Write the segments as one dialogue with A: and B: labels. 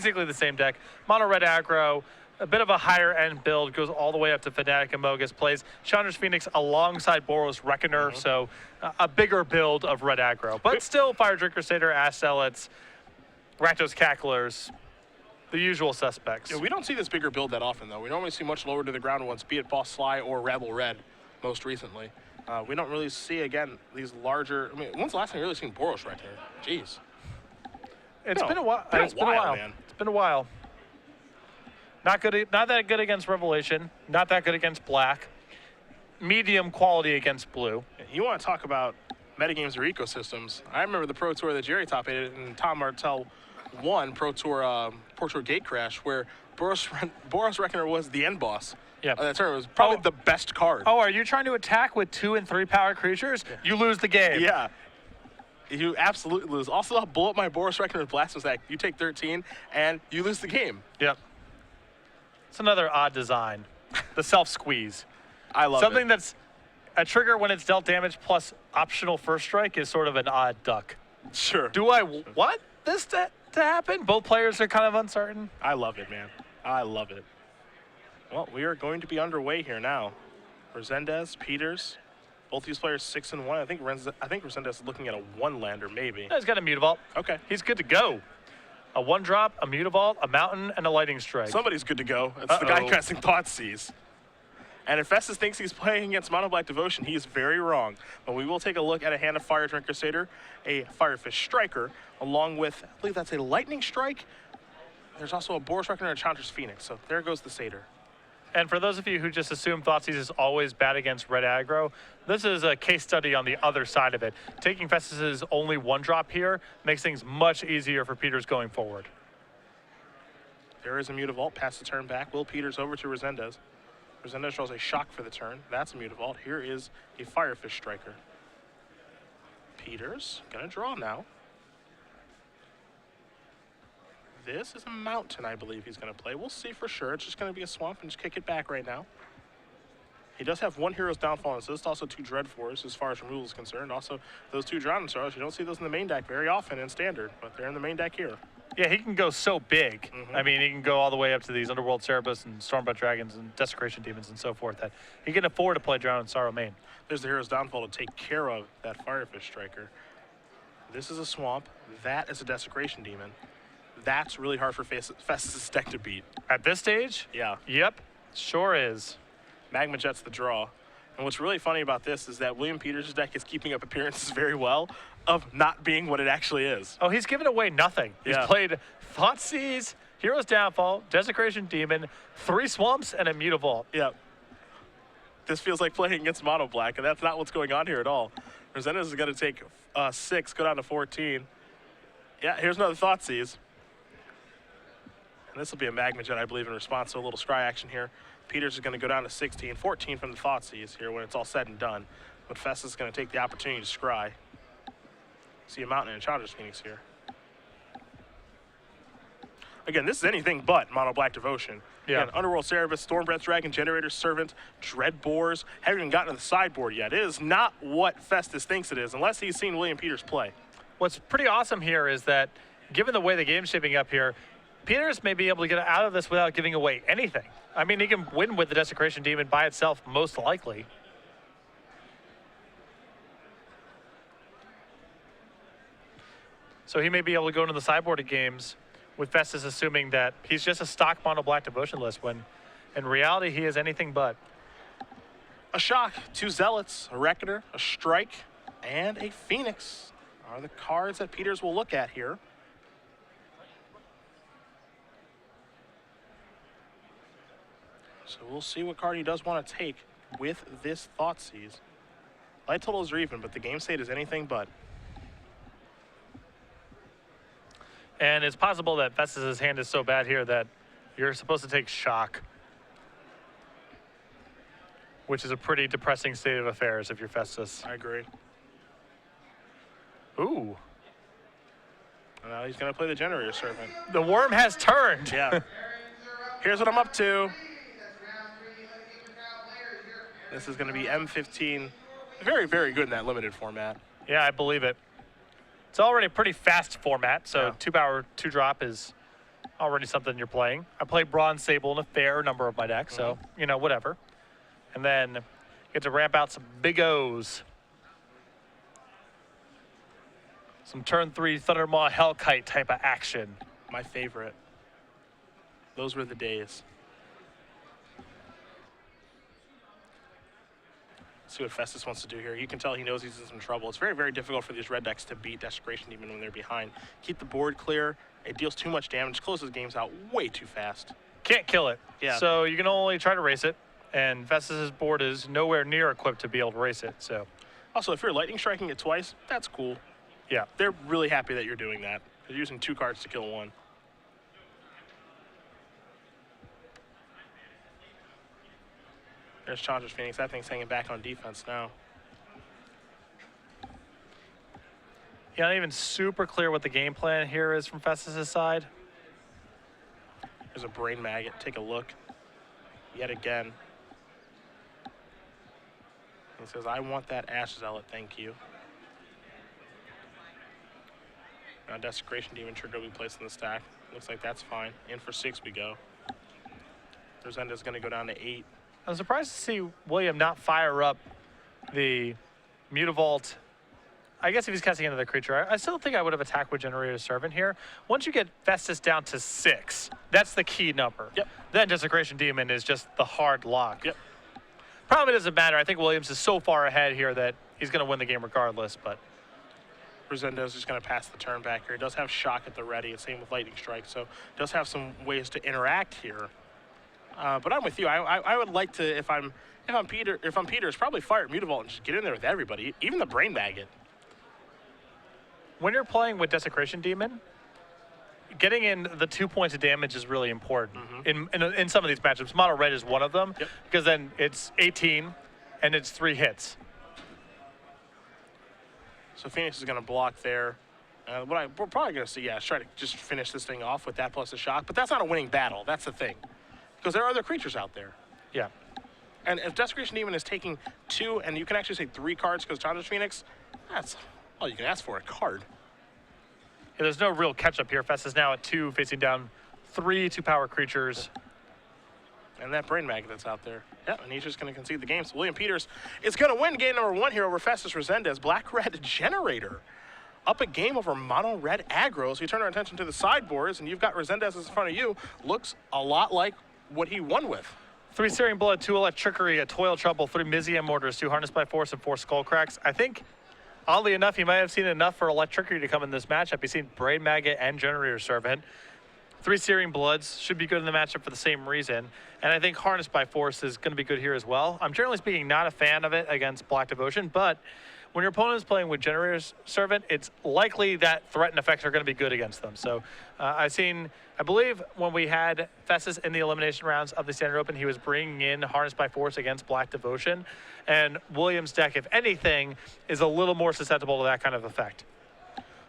A: basically the same deck. Mono red aggro, a bit of a higher end build, goes all the way up to Fnatic and Mogus, plays Chandra's Phoenix alongside Boros Reckoner, so a bigger build of red aggro. But still, Fire Drink Crusader, Ash Zealots, Rakdos Cacklers, the usual suspects.
B: Yeah, we don't see this bigger build that often, though. We normally see much lower to the ground ones, be it Boss Sly or Rebel Red, most recently. We don't really see, again, these larger... I mean, when's the last time you really seen Boros Reckoner? Jeez.
A: It's been a while. It's been a while,
B: man.
A: It's been a while. Not good. Not that good against Revelation. Not that good against Black. Medium quality against Blue.
B: You want to talk about metagames or ecosystems? I remember the Pro Tour that Jerry top-aided and Tom Martell won Pro Tour Gate Crash, where Boros Reckoner was the end boss.
A: Yeah,
B: that tournament was probably the best card.
A: Oh, are you trying to attack with 2 and 3 power creatures? Yeah. You lose the game.
B: Yeah. You absolutely lose. Also, I'll blow up my Boros Reckoner with Blast Attack. You take 13, and you lose the game.
A: Yep. It's another odd design. The self-squeeze.
B: I love
A: Something
B: it.
A: that's a trigger when it's dealt damage plus optional first strike is sort of an odd duck.
B: Sure.
A: Do I want this to happen? Both players are kind of uncertain.
B: I love it, man. I love it. Well, we are going to be underway here now. Resendez, Peters, both these players 6 and 1. I think Resendez is looking at a 1-lander, maybe.
A: He's got a Mutavault.
B: Okay.
A: He's good to go. A 1-drop, a Mutavault, a Mountain, and a Lightning Strike.
B: Somebody's good to go. It's the guy casting Thoughtseize. And if Festus thinks he's playing against Mono Black Devotion, he is very wrong. But we will take a look at a hand of Fire Drink Crusader, a Firefish Striker, along with, I believe that's a Lightning Strike. There's also a Boros Reckoner and a Chandra's Phoenix. So there goes the Satyr.
A: And for those of you who just assume Thoughtseize is always bad against red aggro, this is a case study on the other side of it. Taking Festus's only 1-drop here makes things much easier for Peters going forward.
B: There is a Mutavault, pass the turn back. Will Peters over to Resendez. Resendez draws a Shock for the turn. That's a Mutavault. Here is a Firefish Striker. Peters, gonna draw now. This is a Mountain, I believe he's going to play. We'll see for sure. It's just going to be a Swamp and just kick it back right now. He does have 1 Hero's Downfall Assist, also 2 Dreadforce as far as removal is concerned. Also, those 2 Drowning Sorrows, you don't see those in the main deck very often in Standard, but they're in the main deck here.
A: Yeah, he can go so big. I mean, he can go all the way up to these Underworld Cerebus and Stormbutt Dragons and Desecration Demons and so forth that he can afford to play Drowning Sorrow main.
B: There's the Hero's Downfall to take care of that Firefish Striker. This is a Swamp. That is a Desecration Demon. That's really hard for Festus' deck to beat.
A: At this stage?
B: Yeah.
A: Yep, sure is.
B: Magma Jet's the draw. And what's really funny about this is that William Peters' deck is keeping up appearances very well of not being what it actually is.
A: Oh, he's given away nothing. He's played Thoughtseize, Hero's Downfall, Desecration Demon, 3 Swamps, and a Mutavault.
B: Yeah. This feels like playing against Mono Black, and that's not what's going on here at all. Resendez is going to take 6, go down to 14. Yeah, here's another Thoughtseize. And this will be a Magma Jet, I believe, in response to a little scry action here. Peters is going to go down to 16, 14 from the Thoughtseize here when it's all said and done. But Festus is going to take the opportunity to scry. See a Mountain and a Chandra's Phoenix here. Again, this is anything but Mono Black Devotion.
A: Yeah.
B: Again, Underworld Cerebus, Stormbreath Dragon, Generator Servant, Dread Boars. Haven't even gotten to the sideboard yet. It is not what Festus thinks it is, unless he's seen William Peters play.
A: What's pretty awesome here is that, given the way the game's shaping up here, Peters may be able to get out of this without giving away anything. I mean, he can win with the Desecration Demon by itself, most likely. So he may be able to go into the sideboarded games with Festus assuming that he's just a stock Mono Black Devotion list, when in reality he is anything but.
B: A Shock, 2 Zealots, a Reckoner, a Strike, and a Phoenix are the cards that Peters will look at here. So we'll see what card he does want to take with this Thoughtseize. Light totals are even, but the game state is anything but.
A: And it's possible that Festus' hand is so bad here that you're supposed to take Shock, which is a pretty depressing state of affairs if you're Festus.
B: I agree.
A: Ooh.
B: And now he's going to play the Generator Servant.
A: The worm has turned.
B: Yeah. Here's what I'm up to. This is going to be M15. Very, very good in that limited format.
A: Yeah, I believe it. It's already a pretty fast format, so 2-power, 2-drop is already something you're playing. I play Bronze Sable in a fair number of my decks, so, you know, whatever. And then get to ramp out some big O's. Some turn 3 Thundermaw Hellkite type of action.
B: My favorite. Those were the days. See what Festus wants to do here. You can tell he knows he's in some trouble. It's very, very difficult for these red decks to beat Desecration even when they're behind. Keep the board clear. It deals too much damage, closes games out way too fast.
A: Can't kill it.
B: Yeah.
A: So you can only try to race it, and Festus's board is nowhere near equipped to be able to race it. So
B: Also, if you're lightning striking it twice, that's cool.
A: yeah.
B: They're really happy that you're doing that. They're using 2 cards to kill 1. There's Chandra's Phoenix. That thing's hanging back on defense now.
A: Yeah, not even super clear what the game plan here is from Festus's side.
B: There's a Brain Maggot. Take a look. Yet again. He says, I want that Ash Zealot, thank you. Now Desecration Demon Trigger will be placed in the stack. Looks like that's fine. In for 6 we go. Resendez is going to go down to 8.
A: I'm surprised to see William not fire up the Mutavault. I guess if he's casting another creature, I still think I would have attacked with Generator Servant here. Once you get Festus down to 6, that's the key number.
B: Yep.
A: Then Desecration Demon is just the hard lock.
B: Yep.
A: Probably doesn't matter. I think Williams is so far ahead here that he's going to win the game regardless, but
B: Resendez is just going to pass the turn back here. He does have Shock at the ready, same with Lightning Strike, so does have some ways to interact here. But I'm with you. I would like to, if I'm Peter, it's probably fire Mutavault and just get in there with everybody, even the Brain Maggot.
A: when you're playing with Desecration Demon, getting in the 2 points of damage is really important in some of these matchups. Mono Red is one of them, because then it's 18 and it's 3 hits.
B: So Phoenix is going to block there. We're probably going to see, try to just finish this thing off with that plus a shock. But that's not a winning battle. That's the thing. Because there are other creatures out there.
A: Yeah.
B: And if Desecration Demon is taking 2, and you can actually say 3 cards because Chandra's Phoenix, that's all you can ask for, a card.
A: Yeah, there's no real catch-up here. Festus is now at 2, facing down 3 2-power creatures.
B: And that Brain Magnet that's out there. Yeah, and he's just going to concede the game. So William Peters is going to win game number 1 here over Festus Resendez. Black-Red Generator up a game over Mono-Red Aggro. So you turn our attention to the sideboards, and you've got Resendez in front of you. Looks a lot like what he won with.
A: 3 Searing Blood, 2 Electrickery, a Toil Trouble, 3 Mizium Mortars, 2 Harness by Force, and 4 Skull Cracks. I think, oddly enough, he might have seen enough for Electrickery to come in this matchup. He's seen Brain Maggot and Generator Servant. 3 Searing Bloods should be good in the matchup for the same reason. And I think Harness by Force is going to be good here as well. I'm generally speaking not a fan of it against Black Devotion, but when your opponent is playing with Generator Servant, it's likely that threat and effects are going to be good against them. So I believe when we had Festus in the elimination rounds of the Standard Open, he was bringing in Harness by Force against Black Devotion. And Williams' deck, if anything, is a little more susceptible to that kind of effect.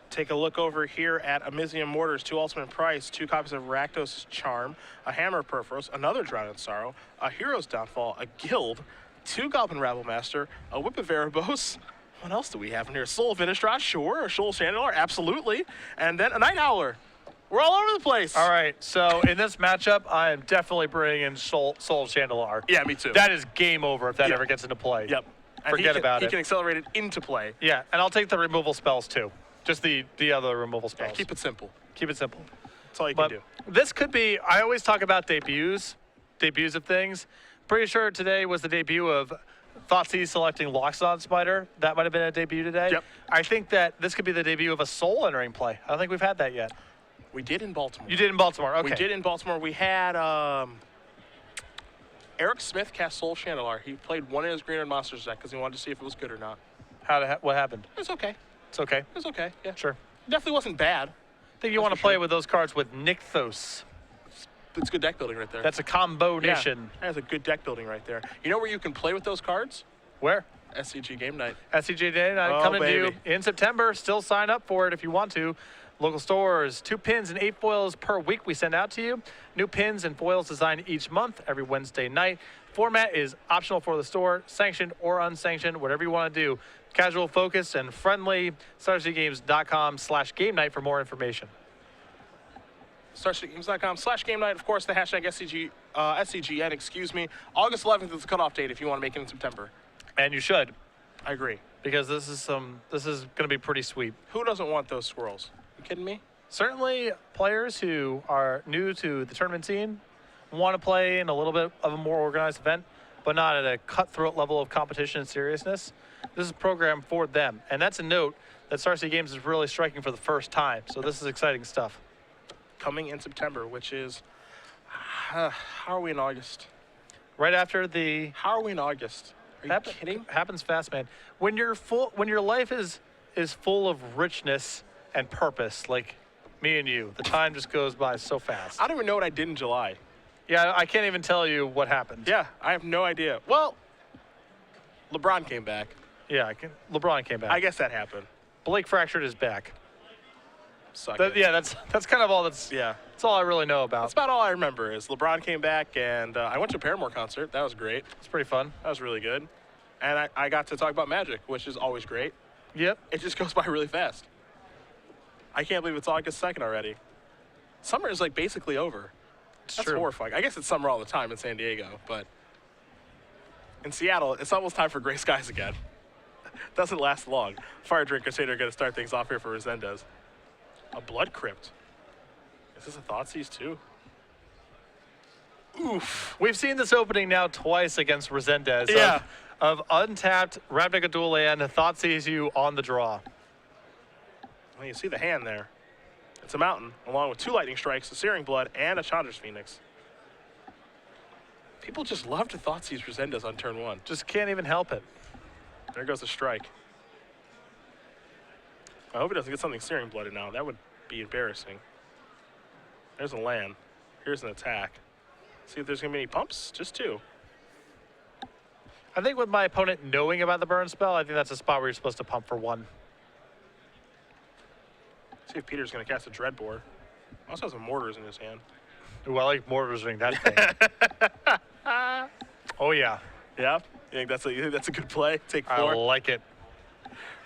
B: Take a look over here at Amizium Mortars, 2 Ultimate Price, 2 copies of Rakdos' Charm, a Hammer of Perforos, another Drown in Sorrow, a Hero's Downfall, a Guild, 2 Goblin Rabblemaster, a Whip of Erebos. What else do we have in here? Soul of Innistrad, sure. A Shoal Channeler, absolutely. And then a Night Howler. We're all over the place.
A: All right, so in this matchup, I am definitely bringing in Soul of Channelar.
B: Yeah, me too.
A: That is game over if that ever gets into play.
B: Yep.
A: Forget about it.
B: He can accelerate it into play.
A: Yeah, and I'll take the removal spells too. Just the other removal spells.
B: Yeah, keep it simple.
A: Keep it simple.
B: That's all you can do.
A: This could be, I always talk about debuts of things. Pretty sure today was the debut of Thoughtseize selecting Loxodon Spider. That might have been a debut today.
B: Yep.
A: I think that this could be the debut of a Soul entering play. I don't think we've had that yet.
B: We did in Baltimore.
A: You did in Baltimore, okay.
B: We did in Baltimore. We had Eric Smith cast Soul Channelar. He played 1 in his Green Red Monsters deck because he wanted to see if it was good or not.
A: What happened?
B: It's okay.
A: It's okay.
B: It's okay, yeah.
A: Sure.
B: Definitely wasn't bad.
A: I think you want to play with those cards with Nykthos.
B: It's good deck building right there.
A: That's a combination.
B: Yeah, that's a good deck building right there. You know where you can play with those cards?
A: Where?
B: SCG Game Night.
A: SCG Day Night coming to you in September. Still sign up for it if you want to. Local stores, 2 pins and 8 foils per week we send out to you. New pins and foils designed each month, every Wednesday night. Format is optional for the store, sanctioned or unsanctioned, whatever you want to do. Casual, focused, and friendly. StarCityGames.com/game night for more information.
B: StarStreetGames.com/game night. Of course, the hashtag SCGN, excuse me. August 11th is the cutoff date if you want to make it in September.
A: And you should,
B: I agree.
A: because this is going to be pretty sweet.
B: Who doesn't want those squirrels? You kidding me?
A: Certainly, players who are new to the tournament scene want to play in a little bit of a more organized event, but not at a cutthroat level of competition and seriousness. This is a program for them, and that's a note that Star City Games is really striking for the first time. So this is exciting stuff.
B: Coming in September, which is how are we in August?
A: Right after the
B: How are we in August? Are you kidding?
A: happens fast, man. When your life is full of richness and purpose, like me and you, the time just goes by so fast.
B: I don't even know what I did in July.
A: Yeah, I can't even tell you what happened.
B: Yeah, I have no idea. Well, LeBron came back.
A: Yeah, LeBron came back.
B: I guess that happened.
A: Blake fractured his back.
B: Suck it.
A: Yeah, that's kind of all that's all I really know about.
B: That's about all I remember is LeBron came back, and I went to a Paramore concert. That was great.
A: It's pretty fun.
B: That was really good. And I got to talk about Magic, which is always great.
A: Yep.
B: It just goes by really fast. I can't believe it's August 2nd already. Summer is like basically over. That's
A: true.
B: horrifying. I guess it's summer all the time in San Diego, but in Seattle, it's almost time for gray skies again. Doesn't last long. Fire Drink Crusader going to start things off here for Resendez. A Blood Crypt. Is this a Thoughtseize too? Oof.
A: We've seen this opening now twice against Resendez.
B: Yeah.
A: Of untapped Ravnica Dual Land, Thoughtseize you on the draw.
B: Well, you see the hand there. It's a mountain, along with 2 lightning strikes, a Searing Blood, and a Chandra's Phoenix. People just love to Thoughtseize Resendez on turn 1.
A: Just can't even help it.
B: There goes the strike. I hope he doesn't get something Searing Blooded now. That would be embarrassing. There's a land. Here's an attack. See if there's going to be any pumps. Just 2.
A: I think with my opponent knowing about the burn spell, I think that's a spot where you're supposed to pump for 1.
B: See if Peter's going to cast a Dreadbore. Also has some mortars in his hand.
A: Ooh, I like mortars doing that thing. Oh, yeah.
B: Yeah? You think that's a good play? Take 4?
A: I like it.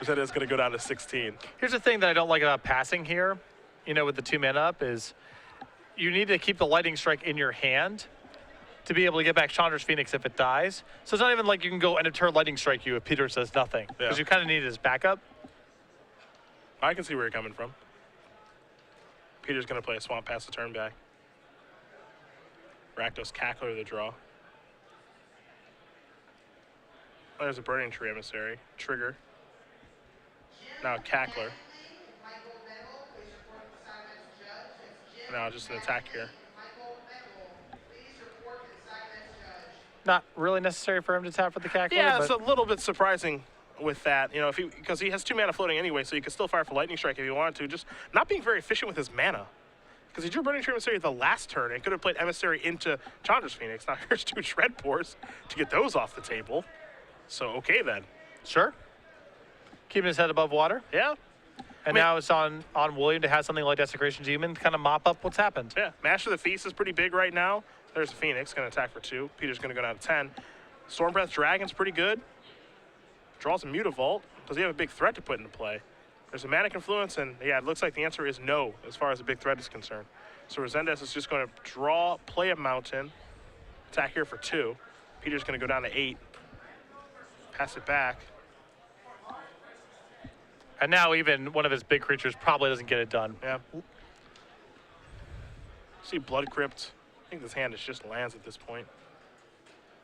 B: Resendez going to go down to 16.
A: Here's the thing that I don't like about passing here, with the 2 mana up, is you need to keep the lightning strike in your hand to be able to get back Chandra's Phoenix if it dies. So it's not even like you can go end of turn lightning strike you if Peter says nothing, because you kind of need it as backup.
B: I can see where you're coming from. Peter's going to play a Swamp Pass the turn back. Rakdos Cackler the draw. Oh, there's a Burning Tree Emissary. Trigger. Now a Cackler. Now just an attack here.
A: Not really necessary for him to tap for the Cackler.
B: Yeah,
A: but
B: it's a little bit surprising with that. Because he has 2 mana floating anyway, so you can still fire for Lightning Strike if you wanted to. Just not being very efficient with his mana. Because he drew Burning Tree Emissary the last turn and could have played Emissary into Chandra's Phoenix. Now here's 2 Dreadbores to get those off the table. So, okay then.
A: Sure. Keeping his head above water.
B: Yeah.
A: And now it's on William to have something like Desecration Demon to kind of mop up what's happened.
B: Yeah. Master of the Feast is pretty big right now. There's a Phoenix, going to attack for 2. Peter's going to go down to 10. Stormbreath Dragon's pretty good. Draws a Mutavault. Does he have a big threat to put into play? There's a Mana Confluence, and yeah, it looks like the answer is no as far as a big threat is concerned. So Resendez is just going to draw, play a Mountain, attack here for 2. Peter's going to go down to 8. Pass it back.
A: And now even one of his big creatures probably doesn't get it done.
B: Yeah. See Blood Crypt. I think this hand is just lands at this point.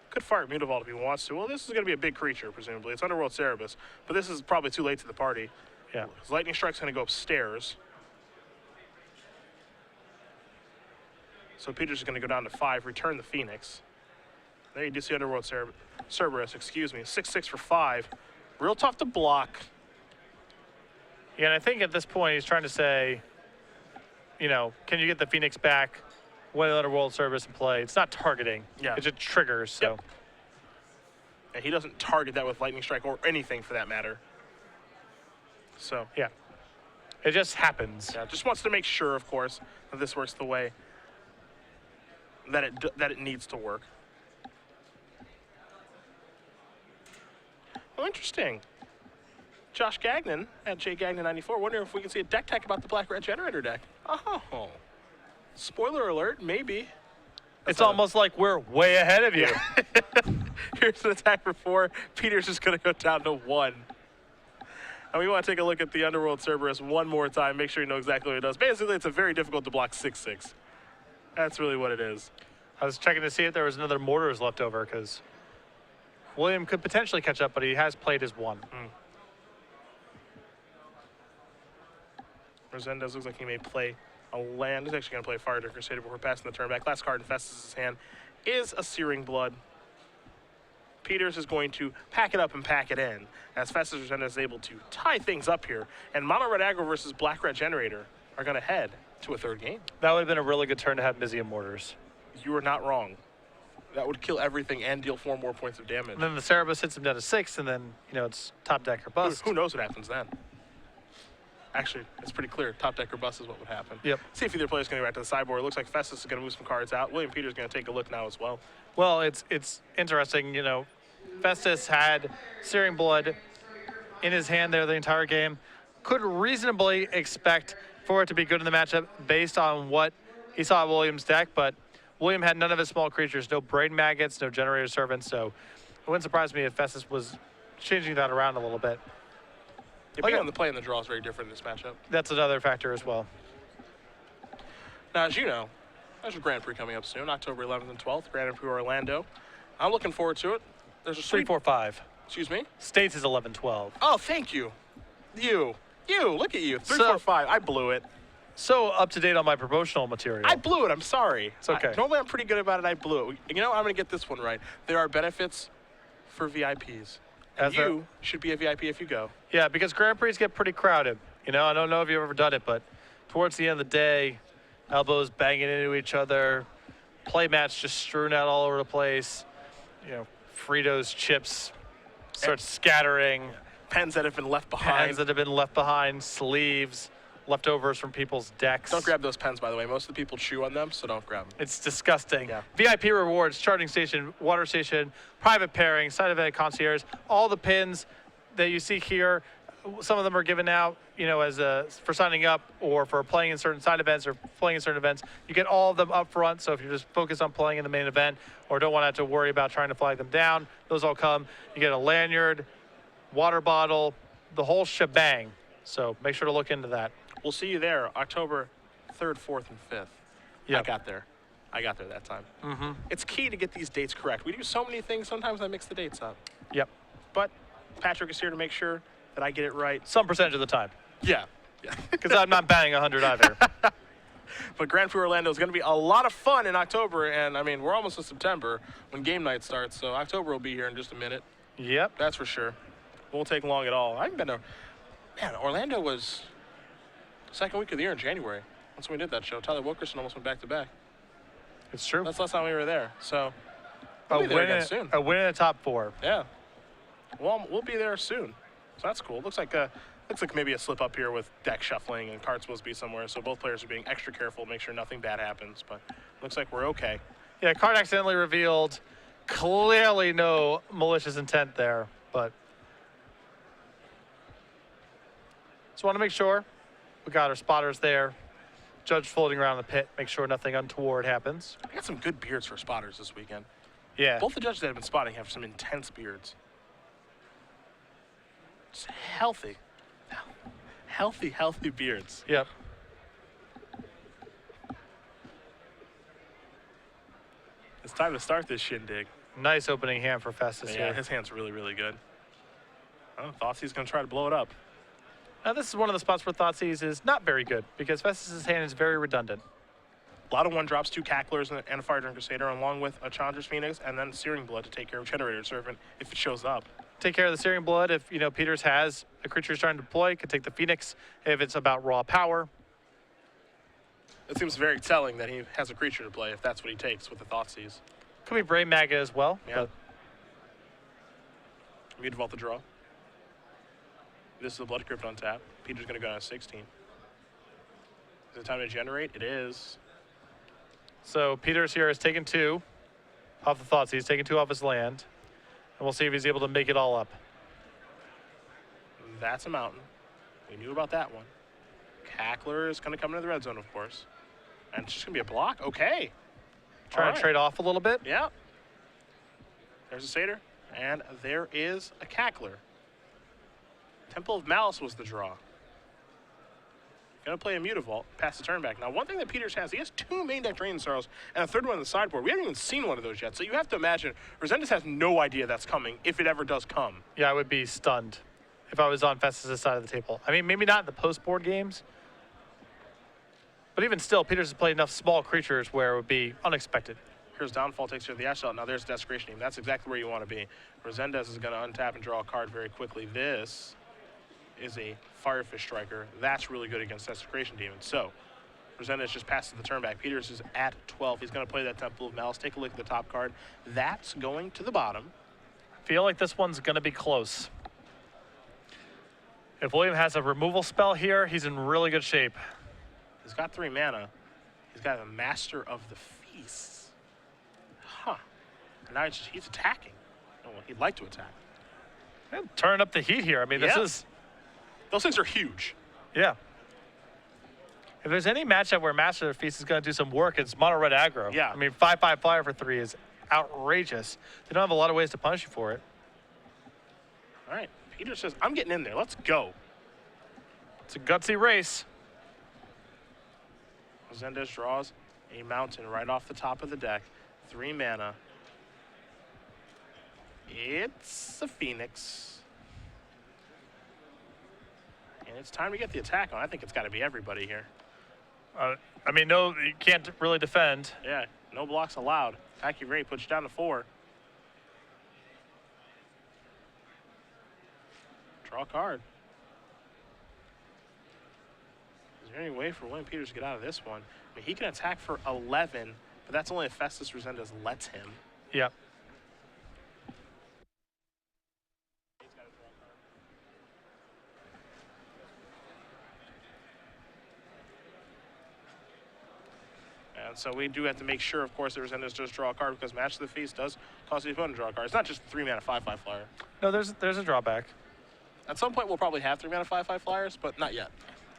B: Could fire Mutavault if he wants to. Well, this is going to be a big creature, presumably. It's Underworld Cerebus, but this is probably too late to the party.
A: Yeah.
B: His Lightning Strike's going to go upstairs. So Peter's going to go down to 5, return the Phoenix. There you do see Underworld Cerberus, 6/6 for 5. Real tough to block.
A: Yeah, and I think at this point he's trying to say, can you get the Phoenix back when the Underworld Service in play? It's not targeting.
B: Yeah.
A: It just triggers, so.
B: Yep. And he doesn't target that with Lightning Strike or anything for that matter. So.
A: Yeah. It just happens.
B: Yeah, just wants to make sure, of course, that this works the way that it needs to work. Oh, interesting. Josh Gagnon at JGagnon94. Wondering if we can see a deck tech about the Black Red Generator deck. Oh. Spoiler alert, maybe.
A: It's almost like we're way ahead of you.
B: Here's an attack for 4. Peter's just going to go down to 1. And we want to take a look at the Underworld Cerberus one more time, make sure you know exactly what it does. Basically, it's a very difficult to block 6/6. That's really what it is.
A: I was checking to see if there was another Mortars left over because William could potentially catch up, but he has played his 1.
B: Resendez looks like he may play a land. He's actually going to play Fire Crusader before passing the turn back. Last card in Festus' hand is a Searing Blood. Peters is going to pack it up and pack it in, as Festus Resendez is able to tie things up here. And Mono Red Aggro versus Black Red Generator are going to head to a 3rd game.
A: That would have been a really good turn to have Mizium Mortars.
B: You are not wrong. That would kill everything and deal 4 more points of damage.
A: And then the Cerberus hits him down to 6, and then, you know, it's top deck or bust.
B: Who knows what happens then? Actually, it's pretty clear. Top deck or bust is what would happen.
A: Yep.
B: See if either player's going to go back to the sideboard. It looks like Festus is going to move some cards out. William Peters is going to take a look now as well.
A: Well, it's interesting, you know, Festus had Searing Blood in his hand there the entire game. Could reasonably expect for it to be good in the matchup based on what he saw at William's deck, but William had none of his small creatures, no Brain Maggots, no Generator Servants, so it wouldn't surprise me if Festus was changing that around a little bit.
B: Being on the play and the draw is very different in this matchup.
A: That's another factor as well.
B: Now, as you know, there's a Grand Prix coming up soon, October 11th and 12th, Grand Prix Orlando. I'm looking forward to it. There's a
A: 3, 4, 5.
B: Excuse me?
A: States is 11, 12.
B: Oh, thank you. You, look at you. 3,
A: So-
B: 4, 5. I blew it.
A: So up to date on my promotional material.
B: I blew it. I'm sorry.
A: It's okay.
B: Normally, I'm pretty good about it. I blew it. You know, I'm going to get this one right. There are benefits for VIPs. And you should be a VIP if you go.
A: Yeah, because Grand Prix get pretty crowded. You know, I don't know if you've ever done it, but towards the end of the day, elbows banging into each other, play mats just strewn out all over the place, you know, Fritos, chips start scattering.
B: Pens that have been left behind.
A: Pens that have been left behind, sleeves, leftovers from people's decks.
B: Don't grab those pens, by the way. Most of the people chew on them, so don't grab them.
A: It's disgusting.
B: Yeah.
A: VIP rewards, charging station, water station, private pairing, side event concierge, all the pins that you see here. Some of them are given out, you know, as for signing up or for playing in certain side events or playing in certain events. You get all of them up front, so if you're just focused on playing in the main event or don't want to have to worry about trying to flag them down, those all come. You get a lanyard, water bottle, the whole shebang. So make sure to look into that.
B: We'll see you there October 3rd, 4th, and 5th.
A: Yep.
B: I got there that time.
A: Mm-hmm.
B: It's key to get these dates correct. We do so many things, sometimes I mix the dates up.
A: Yep.
B: But Patrick is here to make sure that I get it right.
A: Some percentage of the time.
B: Yeah.
A: Because I'm not batting 100 either.
B: But Grand Prix Orlando is going to be a lot of fun in October, and I mean, we're almost in September when game night starts, so October will be here in just a minute.
A: Yep.
B: That's for sure. Won't take long at all. I haven't been to, man, Orlando was second week of the year in January. That's when we did that show. Tyler Wilkerson almost went back-to-back.
A: It's true.
B: That's the last time we were there, so
A: A
B: we'll be there
A: win,
B: again soon.
A: a win in the top 4.
B: Yeah. Well, we'll be there soon. So that's cool. Looks like maybe a slip up here with deck shuffling and cards supposed to be somewhere. So both players are being extra careful, make sure nothing bad happens. But looks like we're okay.
A: Yeah, card accidentally revealed. Clearly no malicious intent there, but just want to make sure we got our spotters there. Judge floating around the pit, make sure nothing untoward happens.
B: I got some good beards for spotters this weekend.
A: Yeah.
B: Both the judges that have been spotting have some intense beards. Just healthy. Healthy beards.
A: Yep.
B: It's time to start this shindig.
A: Nice opening hand for Festus
B: Yeah,
A: here.
B: his hand's really, really good. Oh, Thoughtseize going to try to blow it up.
A: Now this is one of the spots where Thoughtseize is not very good because Festus's hand is very redundant.
B: A lot of 1-drops, 2 Cacklers, and a Fire Dragon Crusader, along with a Chandra's Phoenix, and then Searing Blood to take care of Generator Servant if it shows up.
A: Take care of the Searing Blood if, you know, Peters has a creature he's trying to deploy. Could take the Phoenix if it's about raw power.
B: It seems very telling that he has a creature to play if that's what he takes with the Thoughtseize.
A: Could be Brain Maggot as well.
B: Yeah. Mutavault the draw. This is the Blood Crypt on tap. Peter's going to go down to 16. Is it time to generate? It is.
A: So Peters here has taken 2 off the Thoughtseize. He's taken 2 off his land. And we'll see if he's able to make it all up.
B: That's a mountain. We knew about that one. Cackler is going to come into the red zone, of course. And it's just going to be a block. Okay.
A: Trying
B: All
A: to trade off a little bit.
B: Yeah. There's a Satyr. And there is a Cackler. Temple of Malice was the draw. Going to play a Mutavault, pass the turn back. Now, one thing that Peters has, he has 2 main deck Draining Sorrows and a 3rd one on the sideboard. We haven't even seen one of those yet, so you have to imagine Resendez has no idea that's coming, if it ever does come.
A: Yeah, I would be stunned if I was on Festus' side of the table. I mean, maybe not in the post-board games, but even still, Peters has played enough small creatures where it would be unexpected.
B: Here's Downfall, takes care of the Ash Out. Now there's Desecration Team. That's exactly where you want to be. Resendez is going to untap and draw a card very quickly. This is a Firefish Striker. That's really good against Desecration Demon. So, Resendez just passes the turn back. Peters is at 12. He's going to play that Temple of Malice. Take a look at the top card. That's going to the bottom.
A: I feel like this one's going to be close. If William has a removal spell here, he's in really good shape.
B: He's got 3 mana. He's got a Master of the Feasts. Huh. And now he's attacking. Oh, well, he'd like to attack.
A: And turn up the heat here. I mean, this is...
B: Those things are huge.
A: Yeah. If there's any matchup where Master of the Feast is going to do some work, it's mono red aggro.
B: Yeah.
A: I mean, 5/5 flyer for 3 is outrageous. They don't have a lot of ways to punish you for it.
B: All right. Peter says, I'm getting in there. Let's go.
A: It's a gutsy race.
B: Resendez draws a mountain right off the top of the deck. 3 mana. It's a Phoenix. And it's time to get the attack on. I think it's got to be everybody here.
A: I mean, no, you can't really defend.
B: Yeah, no blocks allowed. Attack rate puts you down to 4. Draw a card. Is there any way for William Peters to get out of this one? I mean, he can attack for 11, but that's only if Festus Resendez lets him.
A: Yep.
B: And so we do have to make sure, of course, that Resendez does draw a card because Match of the Feast does cause the opponent to draw a card. It's not just 3 mana 5/5 flyer.
A: No, there's a drawback.
B: At some point, we'll probably have 3 mana 5/5 flyers, but not yet.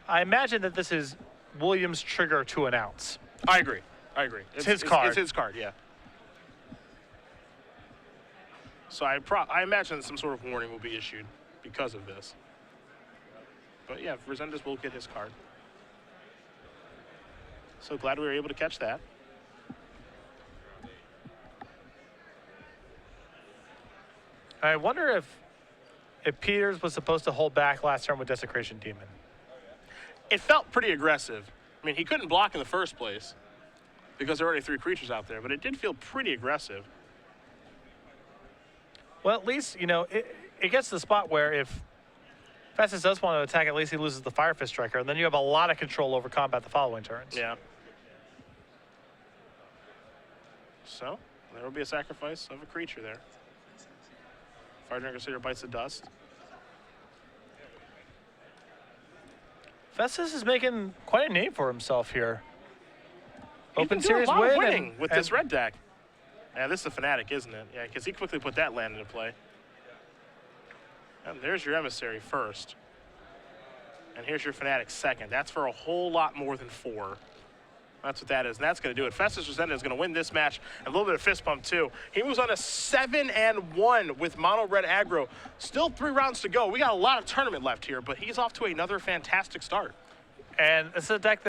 A: I imagine that this is Williams' trigger to announce.
B: I agree.
A: It's his card.
B: It's his card, yeah. So I imagine some sort of warning will be issued because of this. But yeah, Resendez will get his card. So glad we were able to catch that.
A: I wonder if Peters was supposed to hold back last turn with Desecration Demon.
B: It felt pretty aggressive. I mean, he couldn't block in the first place because there were already 3 creatures out there, but it did feel pretty aggressive.
A: Well, at least, you know, it gets to the spot where if Festus does want to attack, at least he loses the Firefist Striker, and then you have a lot of control over combat the following turns.
B: Yeah. So, there will be a sacrifice of a creature there. Firedrinker Satyr bites the dust.
A: Festus is making quite a name for himself here. Open
B: He's been doing
A: series
B: a lot of
A: win
B: winning
A: and,
B: with this red deck. Yeah, this is a Fanatic, isn't it? Yeah, because he quickly put that land into play. And there's your Emissary first. And here's your Fanatic second. That's for a whole lot more than 4. That's what that is, and that's going to do it. Festus Resendez is going to win this match. A little bit of fist pump, too. He was on a 7-1 with mono red aggro. Still 3 rounds to go. We got a lot of tournament left here, but he's off to another fantastic start.
A: And this is a deck that